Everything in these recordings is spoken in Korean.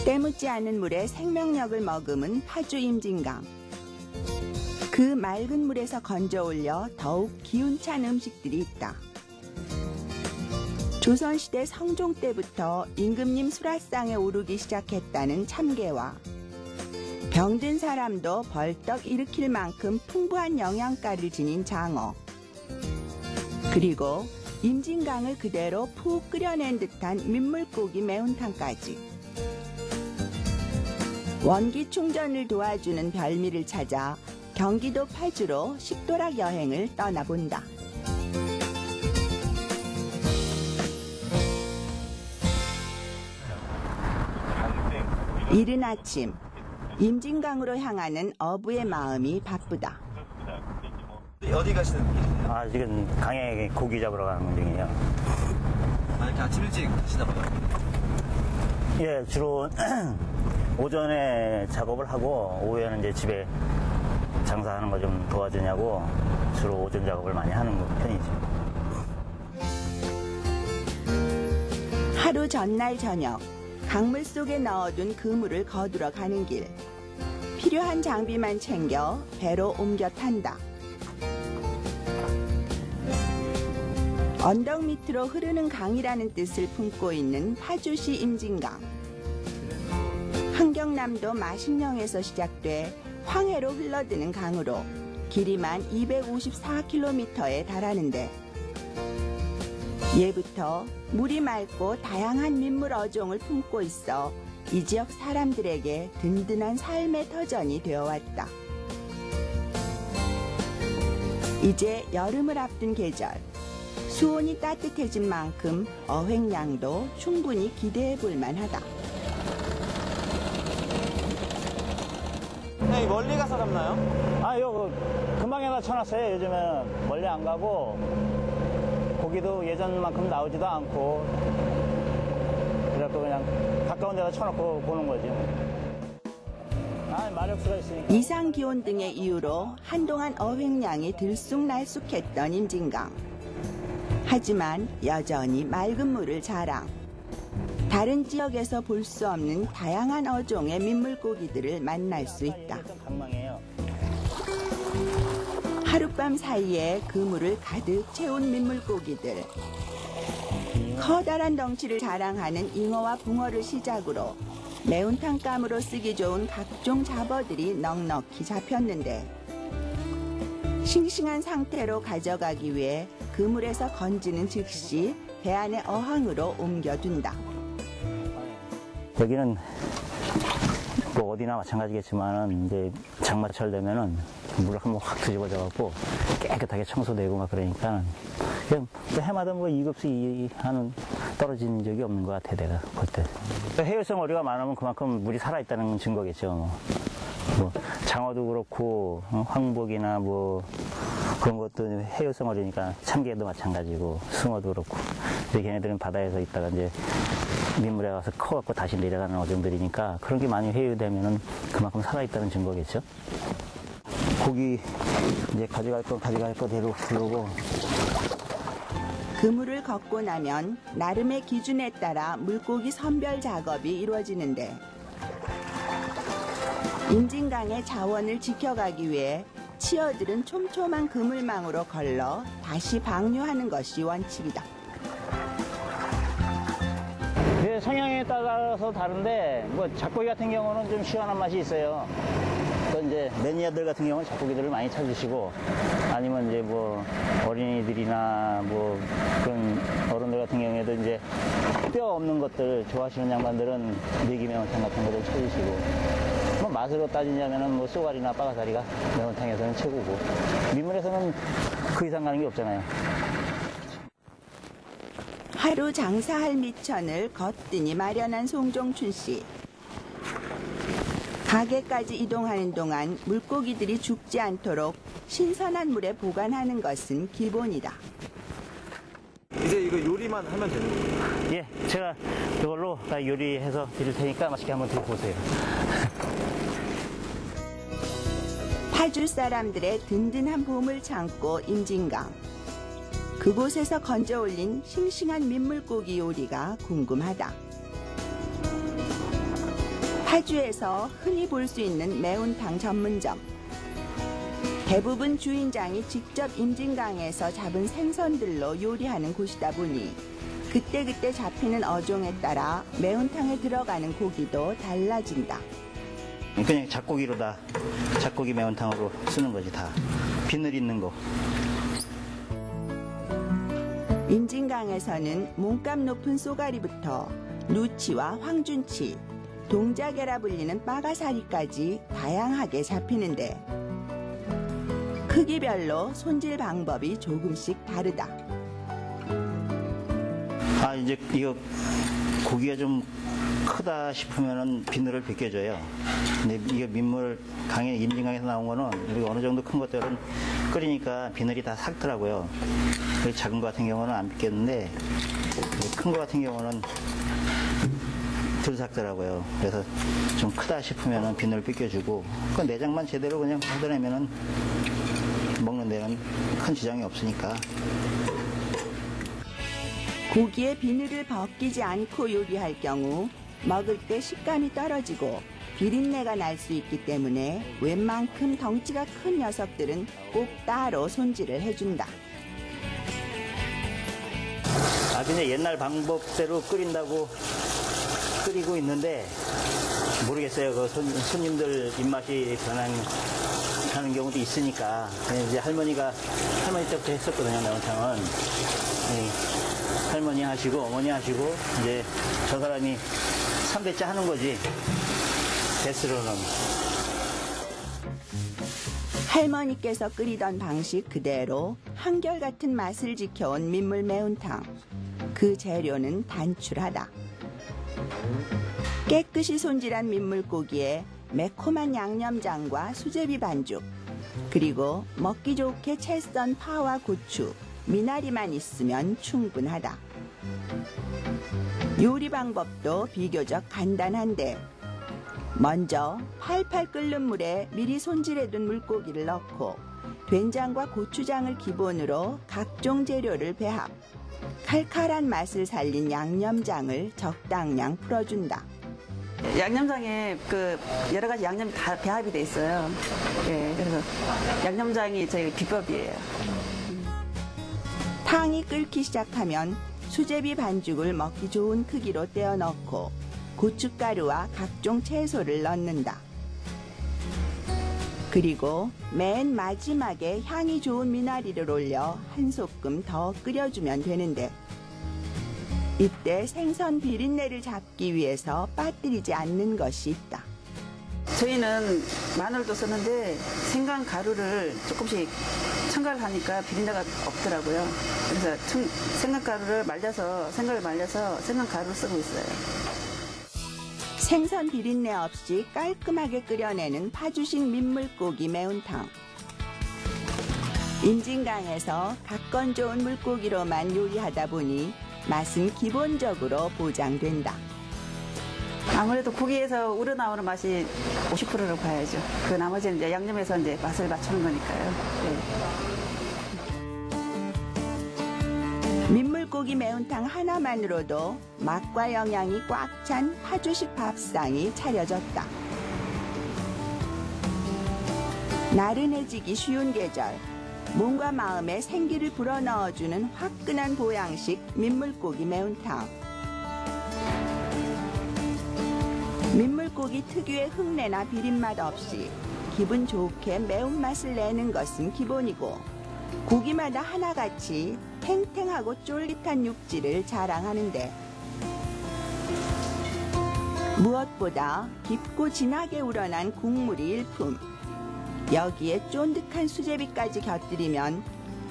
때묻지 않은 물에 생명력을 머금은 파주 임진강. 그 맑은 물에서 건져 올려 더욱 기운찬 음식들이 있다. 조선시대 성종 때부터 임금님 수라상에 오르기 시작했다는 참깨와 병든 사람도 벌떡 일으킬 만큼 풍부한 영양가를 지닌 장어, 그리고 임진강을 그대로 푹 끓여낸 듯한 민물고기 매운탕까지. 원기 충전을 도와주는 별미를 찾아 경기도 파주로 식도락 여행을 떠나본다. 이른 아침, 임진강으로 향하는 어부의 마음이 바쁘다. 어디 가시는 길이세요? 지금 강에 고기 잡으러 가는 중이에요. 이렇게 아침 일찍 가시나 봐요? 예, 주로 오전에 작업을 하고 오후에는 이제 집에 장사하는 거 좀 도와주냐고 주로 오전 작업을 많이 하는 편이죠. 하루 전날 저녁, 강물 속에 넣어둔 그물을 거두러 가는 길. 필요한 장비만 챙겨 배로 옮겨 탄다. 언덕 밑으로 흐르는 강이라는 뜻을 품고 있는 파주시 임진강. 한경남도 마신령에서 시작돼 황해로 흘러드는 강으로 길이만 254km에 달하는데, 예부터 물이 맑고 다양한 민물 어종을 품고 있어 이 지역 사람들에게 든든한 삶의 터전이 되어왔다. 이제 여름을 앞둔 계절, 수온이 따뜻해진 만큼 어획량도 충분히 기대해 볼 만하다. 네, 멀리 가서 잡나요? 요 금방에다 쳐놨어요. 요즘에는 멀리 안 가고 고기도 예전만큼 나오지도 않고 그래갖고 그냥 가까운 데다 쳐놓고 보는 거지. 마력수가 있으니까. 이상 기온 등의 이유로 한동안 어획량이 들쑥날쑥했던 임진강. 하지만 여전히 맑은 물을 자랑. 다른 지역에서 볼 수 없는 다양한 어종의 민물고기들을 만날 수 있다. 하룻밤 사이에 그물을 가득 채운 민물고기들. 커다란 덩치를 자랑하는 잉어와 붕어를 시작으로 매운탕감으로 쓰기 좋은 각종 잡어들이 넉넉히 잡혔는데, 싱싱한 상태로 가져가기 위해 그물에서 건지는 즉시 배 안의 어항으로 옮겨둔다. 여기는 뭐 어디나 마찬가지겠지만은 이제 장마철 되면은 물을 한번 확 뒤집어져갖고 깨끗하게 청소되고 막 그러니까 그냥 해마다 뭐 2급수 이하는 떨어진 적이 없는 것 같아, 내가 볼 때. 해열성 어류가 많으면 그만큼 물이 살아있다는 증거겠죠. 뭐 장어도 그렇고 황복이나 뭐 그런 것도 해열성 어류니까 참개도 마찬가지고 숭어도 그렇고. 걔네들은 바다에서 있다가 이제 민물에 가서 커갖고 다시 내려가는 어종들이니까 그런 게 많이 회유되면은 그만큼 살아있다는 증거겠죠. 고기 이제 가져갈 거 대로 부르고. 그물을 걷고 나면 나름의 기준에 따라 물고기 선별 작업이 이루어지는데, 임진강의 자원을 지켜가기 위해 치어들은 촘촘한 그물망으로 걸러 다시 방류하는 것이 원칙이다. 성향에 따라서 다른데 뭐 잡고기 같은 경우는 좀 시원한 맛이 있어요. 또 이제 매니아들 같은 경우는 잡고기들을 많이 찾으시고, 아니면 이제 뭐 어린이들이나 뭐 그런 어른들 같은 경우에도 이제 뼈 없는 것들 좋아하시는 양반들은 내기 매운탕 같은 것들 찾으시고, 뭐 맛으로 따지자면은 뭐 쏘가리나 빠가사리가 매운탕에서는 최고고, 민물에서는 그 이상 가는 게 없잖아요. 하루 장사할 미천을 거뜬히 마련한 송종춘 씨. 가게까지 이동하는 동안 물고기들이 죽지 않도록 신선한 물에 보관하는 것은 기본이다. 이제 이거 요리만 하면 되는 거예요? 예, 제가 이걸로 다 요리해서 드릴 테니까 맛있게 한번 드셔보세요. 파주 사람들의 든든한 보물 창고 임진강. 그곳에서 건져 올린 싱싱한 민물고기 요리가 궁금하다. 파주에서 흔히 볼 수 있는 매운탕 전문점. 대부분 주인장이 직접 임진강에서 잡은 생선들로 요리하는 곳이다 보니 그때그때 잡히는 어종에 따라 매운탕에 들어가는 고기도 달라진다. 그냥 잡고기로 다 잡고기 매운탕으로 쓰는 거지 다. 비늘 있는 거. 임진강에서는 몸값 높은 쏘가리부터 누치와 황준치, 동자개라 불리는 빠가사리까지 다양하게 잡히는데 크기별로 손질 방법이 조금씩 다르다. 이제 이거 고기가 좀 크다 싶으면은 비늘을 벗겨줘요. 근데 이게 민물 강에 임진강에서 나온 거는 우리가 어느 정도 큰 것들은 끓이니까 비늘이 다 삭더라고요. 작은 거 같은 경우는 안 벗겼는데 큰 거 같은 경우는 덜 삭더라고요. 그래서 좀 크다 싶으면은 비늘 벗겨주고 그 내장만 제대로 그냥 걷어내면은 먹는 데는 큰 지장이 없으니까. 고기의 비늘을 벗기지 않고 요리할 경우 먹을 때 식감이 떨어지고 비린내가 날 수 있기 때문에 웬만큼 덩치가 큰 녀석들은 꼭 따로 손질을 해준다. 그냥 옛날 방법대로 끓인다고 끓이고 있는데 모르겠어요. 그 손님들 입맛이 변하는 경우도 있으니까. 이제 할머니 때부터 했었거든요, 매운탕은. 할머니 하시고 어머니 하시고 이제 저 사람이 3대째 하는 거지. 데스로는. 할머니께서 끓이던 방식 그대로 한결같은 맛을 지켜온 민물 매운탕. 그 재료는 단출하다. 깨끗이 손질한 민물고기에 매콤한 양념장과 수제비 반죽, 그리고 먹기 좋게 채 썬 파와 고추, 미나리만 있으면 충분하다. 요리 방법도 비교적 간단한데 먼저 팔팔 끓는 물에 미리 손질해둔 물고기를 넣고 된장과 고추장을 기본으로 각종 재료를 배합, 칼칼한 맛을 살린 양념장을 적당량 풀어준다. 양념장에 그 여러 가지 양념이 다 배합이 돼 있어요. 예, 그래서 양념장이 저희 비법이에요. 탕이 끓기 시작하면 수제비 반죽을 먹기 좋은 크기로 떼어 넣고 고춧가루와 각종 채소를 넣는다. 그리고 맨 마지막에 향이 좋은 미나리를 올려 한 소끔 더 끓여주면 되는데 이때 생선 비린내를 잡기 위해서 빠뜨리지 않는 것이 있다. 저희는 마늘도 쓰는데 생강 가루를 조금씩 첨가를 하니까 비린내가 없더라고요. 그래서 생강가루를 말려서 생강 가루를 쓰고 있어요. 생선 비린내 없이 깔끔하게 끓여내는 파주식 민물고기 매운탕. 임진강에서 각건 좋은 물고기로만 요리하다 보니 맛은 기본적으로 보장된다. 아무래도 고기에서 우러나오는 맛이 50%로 봐야죠. 그 나머지는 이제 양념에서 이제 맛을 맞추는 거니까요. 네. 민물고기 매운탕 하나만으로도 맛과 영양이 꽉 찬 파주식 밥상이 차려졌다. 나른해지기 쉬운 계절, 몸과 마음에 생기를 불어넣어주는 화끈한 보양식 민물고기 매운탕. 민물고기 특유의 흙내나 비린맛 없이 기분 좋게 매운맛을 내는 것은 기본이고 고기마다 하나같이 탱탱하고 쫄깃한 육질을 자랑하는데 무엇보다 깊고 진하게 우러난 국물이 일품. 여기에 쫀득한 수제비까지 곁들이면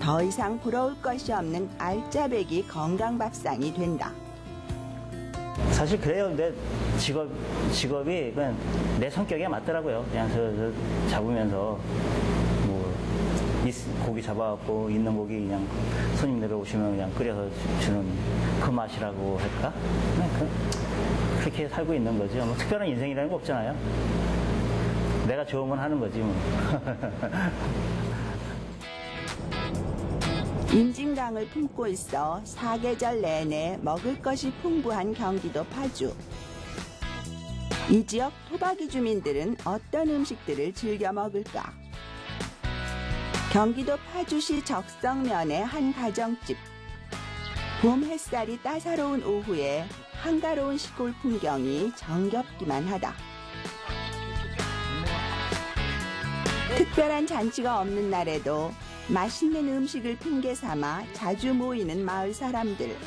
더 이상 부러울 것이 없는 알짜배기 건강밥상이 된다. 사실 그래요. 내 직업이 그냥 내 성격에 맞더라고요. 그냥 저 잡으면서 뭐 고기 잡아갖고 있는 고기 그냥 손님들 오시면 그냥 끓여서 주는 그 맛이라고 할까? 그냥 그렇게 살고 있는 거죠. 뭐 특별한 인생이라는 거 없잖아요. 내가 좋으면 하는 거지 뭐. 임진강을 품고 있어 사계절 내내 먹을 것이 풍부한 경기도 파주. 이 지역 토박이 주민들은 어떤 음식들을 즐겨 먹을까? 경기도 파주시 적성면의 한 가정집. 봄 햇살이 따사로운 오후에 한가로운 시골 풍경이 정겹기만 하다. 특별한 잔치가 없는 날에도 맛있는 음식을 핑계 삼아 자주 모이는 마을 사람들.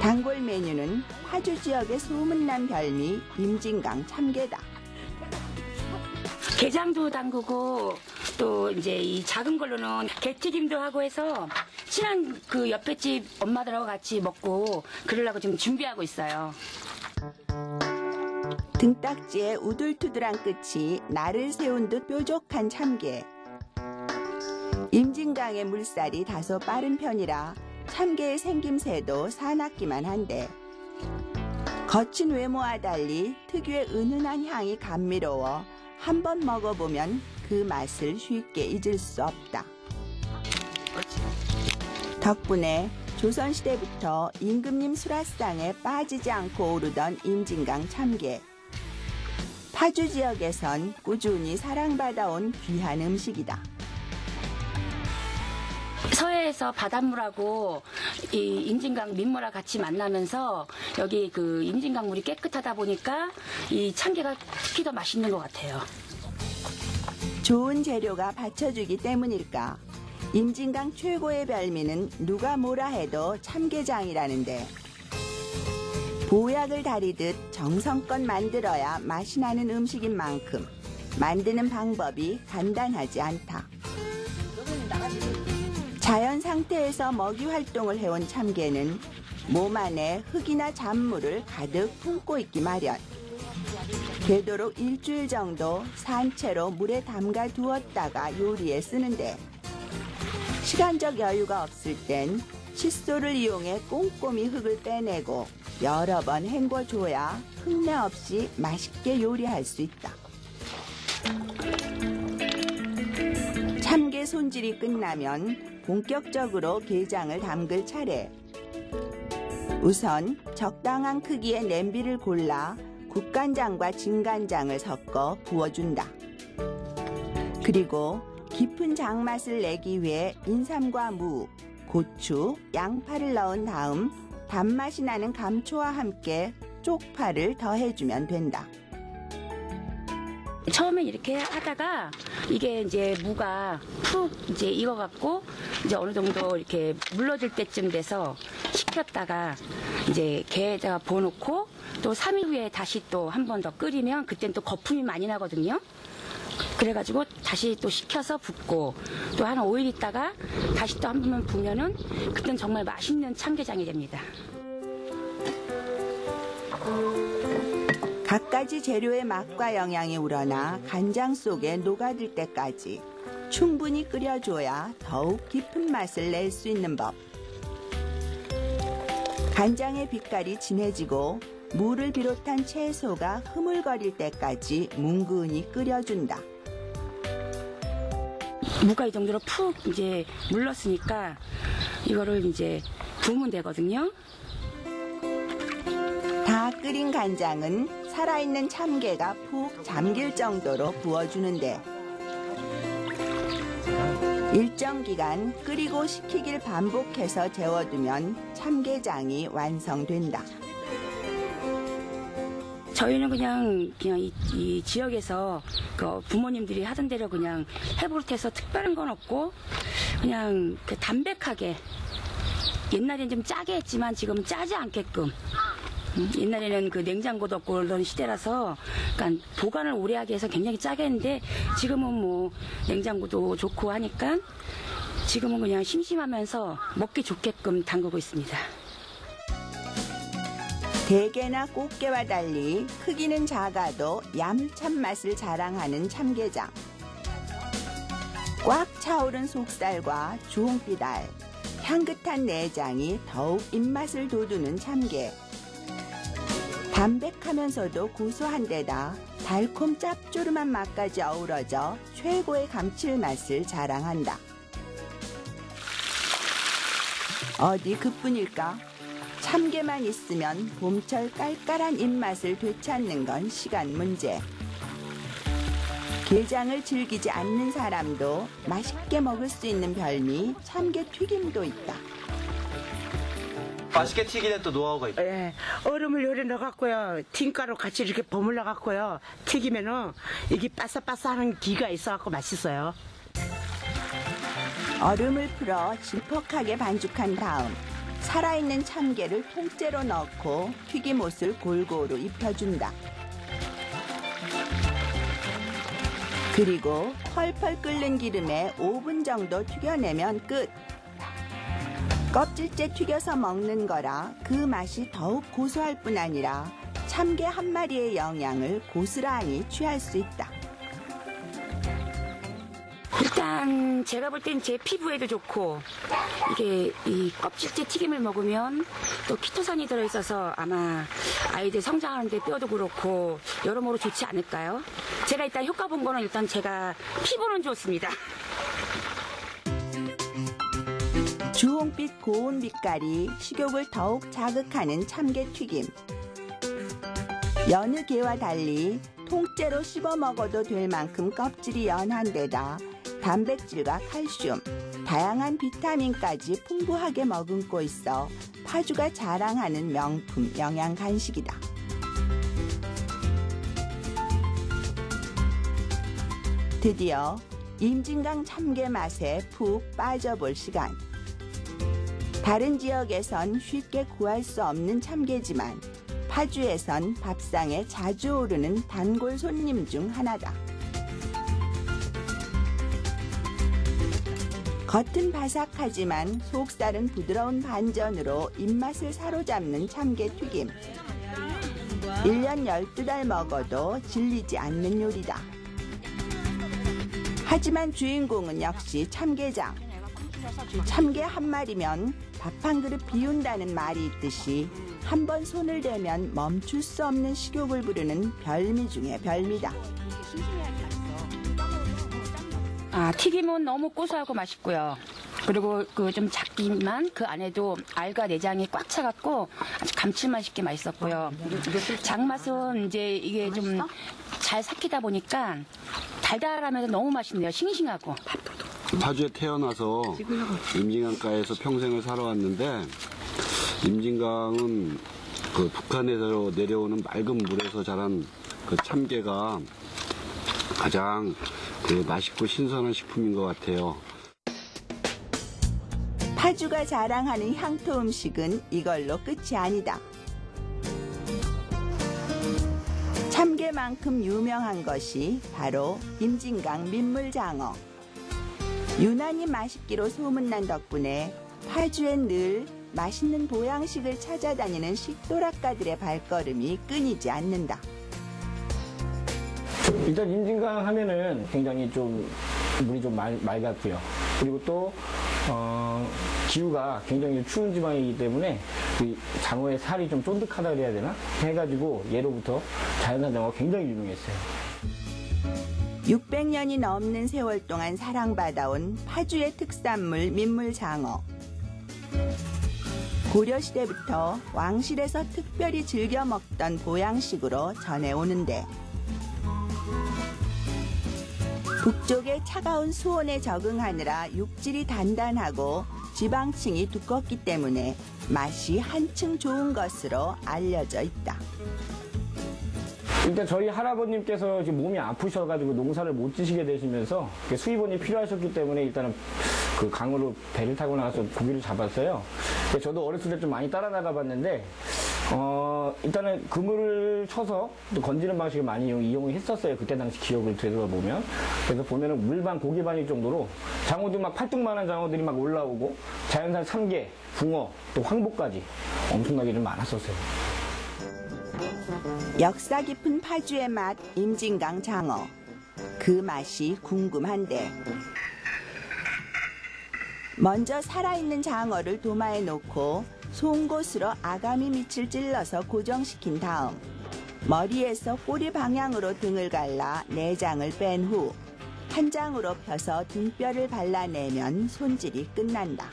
단골 메뉴는 파주 지역의 소문난 별미 임진강 참게다. 게장도 담그고 또 이제 이 작은 걸로는 게튀김도 하고 해서 친한 그 옆에 집 엄마들하고 같이 먹고 그러려고 지금 준비하고 있어요. 등딱지에 우둘투둘한 끝이 날을 세운 듯 뾰족한 참게. 임진강의 물살이 다소 빠른 편이라 참게의 생김새도 사납기만 한데 거친 외모와 달리 특유의 은은한 향이 감미로워 한 번 먹어보면 그 맛을 쉽게 잊을 수 없다. 덕분에 조선시대부터 임금님 수라상에 빠지지 않고 오르던 임진강 참게. 파주 지역에선 꾸준히 사랑받아온 귀한 음식이다. 서해에서 바닷물하고 이 임진강 민물하고 같이 만나면서 여기 그 임진강 물이 깨끗하다 보니까 이 참게가 특히 더 맛있는 것 같아요. 좋은 재료가 받쳐주기 때문일까? 임진강 최고의 별미는 누가 뭐라 해도 참게장이라는데 보약을 다리듯 정성껏 만들어야 맛이 나는 음식인 만큼 만드는 방법이 간단하지 않다. 자연 상태에서 먹이 활동을 해온 참게는 몸 안에 흙이나 잔물을 가득 품고 있기 마련. 되도록 일주일 정도 산채로 물에 담가 두었다가 요리에 쓰는데 시간적 여유가 없을 땐 칫솔을 이용해 꼼꼼히 흙을 빼내고 여러 번 헹궈줘야 흙내 없이 맛있게 요리할 수 있다. 참게 손질이 끝나면 본격적으로 게장을 담글 차례. 우선 적당한 크기의 냄비를 골라 국간장과 진간장을 섞어 부어준다. 그리고 깊은 장맛을 내기 위해 인삼과 무, 고추, 양파를 넣은 다음 단맛이 나는 감초와 함께 쪽파를 더해주면 된다. 처음에 이렇게 하다가 이게 이제 무가 푹 이제 익어갖고 이제 어느 정도 이렇게 물러질 때쯤 돼서 식혔다가 이제 게에다가 부어놓고 또 3일 후에 다시 또 한 번 더 끓이면 그땐 또 거품이 많이 나거든요. 그래가지고 다시 또 식혀서 붓고 또 한 5일 있다가 다시 또 한 번만 부면은 그땐 정말 맛있는 참게장이 됩니다. 갖가지 재료의 맛과 영양이 우러나 간장 속에 녹아들 때까지 충분히 끓여줘야 더욱 깊은 맛을 낼 수 있는 법. 간장의 빛깔이 진해지고 무를 비롯한 채소가 흐물거릴 때까지 뭉근히 끓여준다. 무가 이 정도로 푹 이제 물렀으니까 이거를 이제 부으면 되거든요. 다 끓인 간장은 살아있는 참게가 푹 잠길 정도로 부어주는데 일정 기간 끓이고 식히길 반복해서 재워두면 참게장이 완성된다. 저희는 그냥 이 지역에서 그 부모님들이 하던 대로 그냥 해버릇해서 특별한 건 없고 그냥 그 담백하게 옛날엔 좀 짜게 했지만 지금은 짜지 않게끔 옛날에는 그 냉장고도 없고 그런 시대라서 그러니까 보관을 오래 하게 해서 굉장히 짜게 했는데 지금은 뭐 냉장고도 좋고 하니까 지금은 그냥 심심하면서 먹기 좋게끔 담그고 있습니다. 대게나 꽃게와 달리 크기는 작아도 야물찬 맛을 자랑하는 참게장. 꽉 차오른 속살과 주홍빛 알, 향긋한 내장이 더욱 입맛을 돋우는 참게. 담백하면서도 고소한 데다 달콤 짭조름한 맛까지 어우러져 최고의 감칠맛을 자랑한다. 어디 그뿐일까? 참게만 있으면 봄철 깔깔한 입맛을 되찾는 건 시간 문제. 게장을 즐기지 않는 사람도 맛있게 먹을 수 있는 별미 참게 튀김도 있다. 맛있게 튀기는 또 노하우가 있다. 예, 얼음을 요래 넣어갖고요, 팅가루 같이 이렇게 버물러갖고요, 튀기면은 이게 바삭바삭한 기가 있어갖고 맛있어요. 얼음을 풀어 질퍽하게 반죽한 다음 살아있는 참게를 통째로 넣고 튀김옷을 골고루 입혀준다. 그리고 펄펄 끓는 기름에 5분 정도 튀겨내면 끝. 껍질째 튀겨서 먹는 거라 그 맛이 더욱 고소할 뿐 아니라 참게 한 마리의 영양을 고스란히 취할 수 있다. 일단 제가 볼 땐 제 피부에도 좋고 이게 이 껍질째 튀김을 먹으면 또 키토산이 들어있어서 아마 아이들 성장하는데 뼈도 그렇고 여러모로 좋지 않을까요? 제가 일단 효과 본 거는 일단 제가 피부는 좋습니다. 주홍빛 고운 빛깔이 식욕을 더욱 자극하는 참게튀김. 여느 게와 달리 통째로 씹어 먹어도 될 만큼 껍질이 연한 데다 단백질과 칼슘, 다양한 비타민까지 풍부하게 머금고 있어 파주가 자랑하는 명품 영양 간식이다. 드디어 임진강 참게 맛에 푹 빠져볼 시간. 다른 지역에선 쉽게 구할 수 없는 참게지만 파주에선 밥상에 자주 오르는 단골 손님 중 하나다. 겉은 바삭하지만 속살은 부드러운 반전으로 입맛을 사로잡는 참게튀김. 1년 12달 먹어도 질리지 않는 요리다. 하지만 주인공은 역시 참게장. 참게 한 마리면 밥 한 그릇 비운다는 말이 있듯이 한 번 손을 대면 멈출 수 없는 식욕을 부르는 별미 중의 별미다. 튀김은 너무 고소하고 맛있고요. 그리고 그 좀 작기만 그 안에도 알과 내장이 꽉 차갖고 아주 감칠맛 있게 맛있었고요. 장맛은 이제 이게 좀 잘 삭히다 보니까 달달하면서 너무 맛있네요. 싱싱하고. 파주에 태어나서 임진강가에서 평생을 살아왔는데 임진강은 그 북한에서 내려오는 맑은 물에서 자란 그 참게가 가장 그 맛있고 신선한 식품인 것 같아요. 파주가 자랑하는 향토 음식은 이걸로 끝이 아니다. 참게만큼 유명한 것이 바로 임진강 민물장어. 유난히 맛있기로 소문난 덕분에 파주엔 늘 맛있는 보양식을 찾아다니는 식도락가들의 발걸음이 끊이지 않는다. 일단 임진강 하면은 굉장히 좀 물이 좀 맑았고요. 그리고 또 기후가 굉장히 추운 지방이기 때문에 그 장어의 살이 좀 쫀득하다 그래야 되나? 해가지고 예로부터 자연산 장어가 굉장히 유명했어요. 600년이 넘는 세월 동안 사랑받아온 파주의 특산물 민물장어. 고려시대부터 왕실에서 특별히 즐겨 먹던 보양식으로 전해오는데 북쪽의 차가운 수온에 적응하느라 육질이 단단하고 지방층이 두껍기 때문에 맛이 한층 좋은 것으로 알려져 있다. 일단 저희 할아버님께서 지금 몸이 아프셔가지고 농사를 못 지시게 되시면서 수입원이 필요하셨기 때문에 일단은 그 강으로 배를 타고 나가서 고기를 잡았어요. 저도 어렸을 때 좀 많이 따라 나가봤는데 일단은 그물을 쳐서 또 건지는 방식을 많이 이용을 했었어요. 그때 당시 기억을 되돌아보면. 그래서 보면은 물반 고기반일 정도로 장어도 막 팔뚝만한 장어들이 막 올라오고 자연산 참게, 붕어, 또 황보까지 엄청나게 좀 많았었어요. 역사 깊은 파주의 맛 임진강 장어. 그 맛이 궁금한데 먼저 살아있는 장어를 도마에 놓고 송곳으로 아가미 밑을 찔러서 고정시킨 다음 머리에서 꼬리 방향으로 등을 갈라 내장을 뺀 후 한 장으로 펴서 등뼈를 발라내면 손질이 끝난다.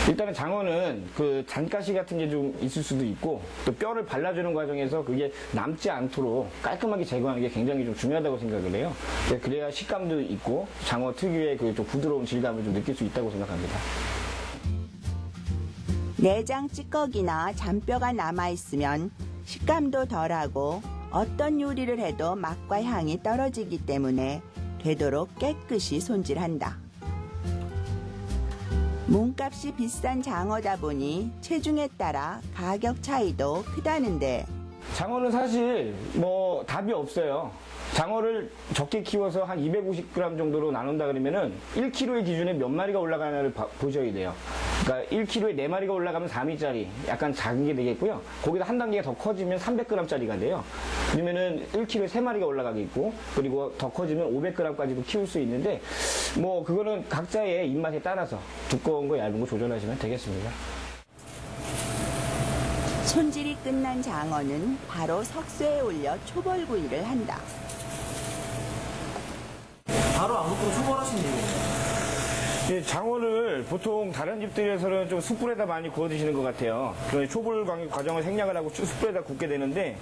일단은 장어는 그 잔가시 같은 게 좀 있을 수도 있고 또 뼈를 발라주는 과정에서 그게 남지 않도록 깔끔하게 제거하는 게 굉장히 좀 중요하다고 생각을 해요. 그래야 식감도 있고 장어 특유의 그 좀 부드러운 질감을 좀 느낄 수 있다고 생각합니다. 내장 찌꺼기나 잔뼈가 남아있으면 식감도 덜하고 어떤 요리를 해도 맛과 향이 떨어지기 때문에 되도록 깨끗이 손질한다. 몸값이 비싼 장어다 보니 체중에 따라 가격 차이도 크다는데 장어는 사실 뭐 답이 없어요. 장어를 적게 키워서 한 250g 정도로 나눈다 그러면은 1kg의 기준에 몇 마리가 올라가냐를 보셔야 돼요. 그러니까 1kg에 4마리가 올라가면 4미짜리 약간 작은 게 되겠고요. 거기다 한 단계가 더 커지면 300g짜리가 돼요. 그러면은 1kg에 3마리가 올라가겠고 그리고 더 커지면 500g까지도 키울 수 있는데 뭐 그거는 각자의 입맛에 따라서 두꺼운 거 얇은 거 조절하시면 되겠습니다. 손질이 끝난 장어는 바로 석쇠에 올려 초벌구이를 한다. 바로 안 굽고 초벌하시는 얘기예요. 예, 장어를 보통 다른 집들에서는 좀 숯불에다 많이 구워 드시는 것 같아요. 그래서 초벌 과정을 생략을 하고 숯불에다 굽게 되는데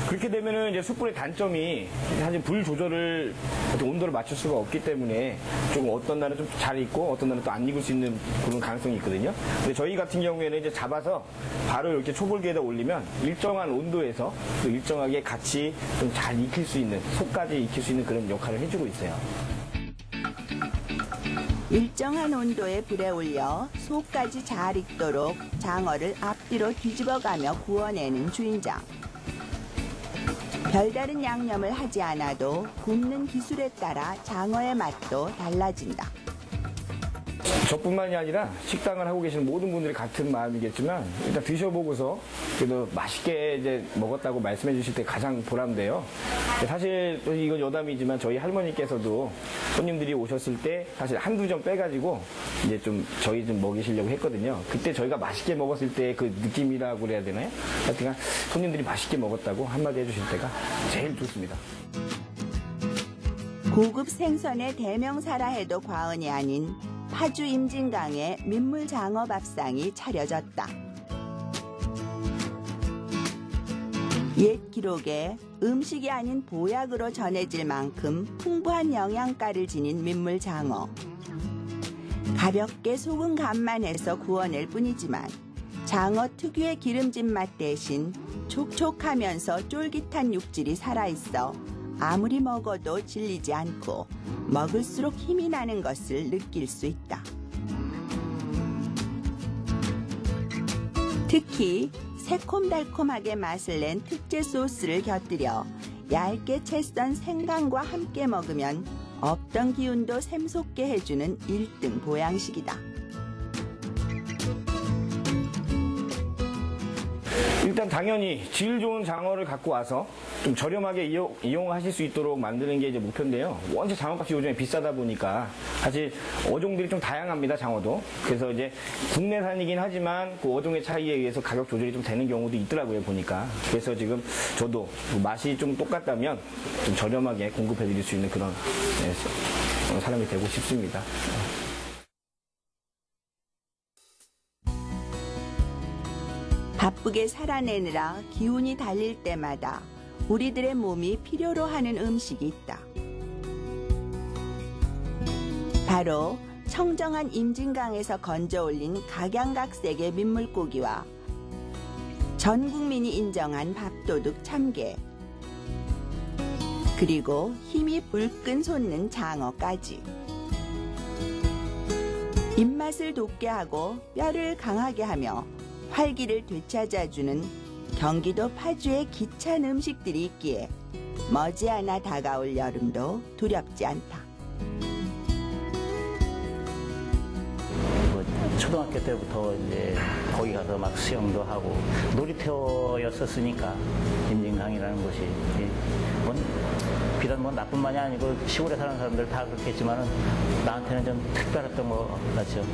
그렇게 되면은 이제 숯불의 단점이 사실 불 조절을 온도를 맞출 수가 없기 때문에 좀 어떤 날은 좀 잘 익고 어떤 날은 또 안 익을 수 있는 그런 가능성이 있거든요. 근데 저희 같은 경우에는 이제 잡아서 바로 이렇게 초벌기에다 올리면 일정한 온도에서 또 일정하게 같이 좀 잘 익힐 수 있는 속까지 익힐 수 있는 그런 역할을 해주고 있어요. 일정한 온도의 불에 올려 속까지 잘 익도록 장어를 앞뒤로 뒤집어가며 구워내는 주인장. 별다른 양념을 하지 않아도 굽는 기술에 따라 장어의 맛도 달라진다. 저뿐만이 아니라 식당을 하고 계시는 모든 분들이 같은 마음이겠지만 일단 드셔보고서 그래도 맛있게 이제 먹었다고 말씀해 주실 때 가장 보람돼요. 사실 이건 여담이지만 저희 할머니께서도 손님들이 오셨을 때 사실 한두 점 빼가지고 이제 좀 저희 좀 먹이시려고 했거든요. 그때 저희가 맛있게 먹었을 때 그 느낌이라고 그래야 되나요? 하여튼 손님들이 맛있게 먹었다고 한마디 해주실 때가 제일 좋습니다. 고급 생선의 대명사라 해도 과언이 아닌 파주 임진강에 민물장어 밥상이 차려졌다. 옛 기록에 음식이 아닌 보약으로 전해질 만큼 풍부한 영양가를 지닌 민물장어. 가볍게 소금 간만 해서 구워낼 뿐이지만 장어 특유의 기름진 맛 대신 촉촉하면서 쫄깃한 육질이 살아있어 아무리 먹어도 질리지 않고 먹을수록 힘이 나는 것을 느낄 수 있다. 특히 새콤달콤하게 맛을 낸 특제 소스를 곁들여 얇게 채 썬 생강과 함께 먹으면 없던 기운도 샘솟게 해주는 1등 보양식이다. 일단 당연히 질 좋은 장어를 갖고 와서 좀 저렴하게 이용하실 수 있도록 만드는 게 이제 목표인데요. 원체 장어값이 요즘에 비싸다 보니까 사실 어종들이 좀 다양합니다, 장어도. 그래서 이제 국내산이긴 하지만 그 어종의 차이에 의해서 가격 조절이 좀 되는 경우도 있더라고요, 보니까. 그래서 지금 저도 맛이 좀 똑같다면 좀 저렴하게 공급해 드릴 수 있는 그런 사람이 되고 싶습니다. 바쁘게 살아내느라 기운이 달릴 때마다 우리들의 몸이 필요로 하는 음식이 있다. 바로 청정한 임진강에서 건져 올린 각양각색의 민물고기와 전 국민이 인정한 밥도둑 참게, 그리고 힘이 불끈 솟는 장어까지. 입맛을 돋게 하고 뼈를 강하게 하며 활기를 되찾아주는 경기도 파주의 기찬 음식들이 있기에 머지않아 다가올 여름도 두렵지 않다. 초등학교 때부터 이제 거기 가서 막 수영도 하고 놀이터였었으니까 임진강이라는 곳이 비단 나뿐만이 아니고 시골에 사는 사람들 다 그렇겠지만은 나한테는 좀 특별했던 것 같죠.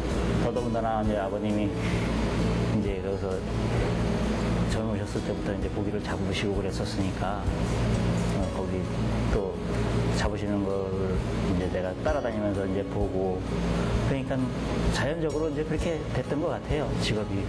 더더군다나 이제 아버님이 이제 그래서 젊으셨을 때부터 이제 고기를 잡으시고 그랬었으니까 거기 또 잡으시는 걸 이제 내가 따라다니면서 이제 보고 그러니까 자연적으로 이제 그렇게 됐던 것 같아요, 직업이.